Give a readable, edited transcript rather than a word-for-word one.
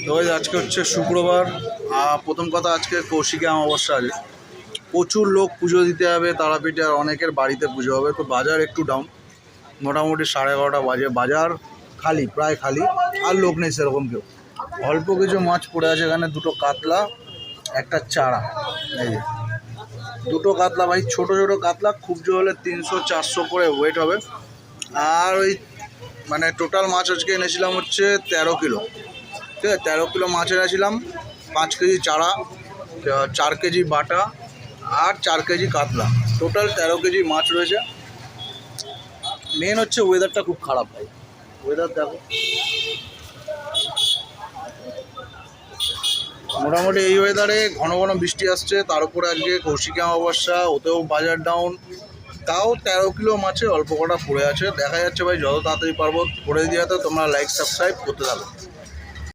তো আজকে হচ্ছে শুক্রবার। প্রথম কথা, আজকে কৌশিকী অমাবস্যা আছে, প্রচুর লোক পুজো দিতে হবে তারাপীঠে, আর অনেকের বাড়িতে পুজো হবে। তো বাজার একটু ডাউন, মোটামুটি 11:30 বাজে, বাজার খালি, প্রায় খালি, আর লোক নেই সেরকম কেউ। অল্প কিছু মাছ পড়ে আছে এখানে, দুটো কাতলা, একটা চারা, এই যে দুটো কাতলা ভাই, ছোট ছোট কাতলা, খুব জোর হলে 300-400 করে ওয়েট হবে। আর ওই মানে টোটাল মাছ আজকে এনেছিলাম হচ্ছে 13 কিলো, ঠিক আছে, 13 কিলো মাছ এনেছিলাম, 5 কেজি চারা, 4 কেজি বাটা, আর 4 কেজি কাতলা, টোটাল 13 কেজি মাছ রয়েছে। মেন হচ্ছে ওয়েদারটা খুব খারাপ ভাই, ওয়েদার দেখো, মোটামুটি এই ওয়েদারে ঘন ঘন বৃষ্টি আসছে, তার উপরে আজকে কৌশিকী অমাবস্যা, ওতেও বাজার ডাউন, তাও 13 কিলো মাছে অল্প কটা পড়ে আছে। দেখা যাচ্ছে ভাই, যত তাড়াতাড়ি পারবো করে দিয়ে, তোমরা লাইক সাবস্ক্রাইব করতে থাকো।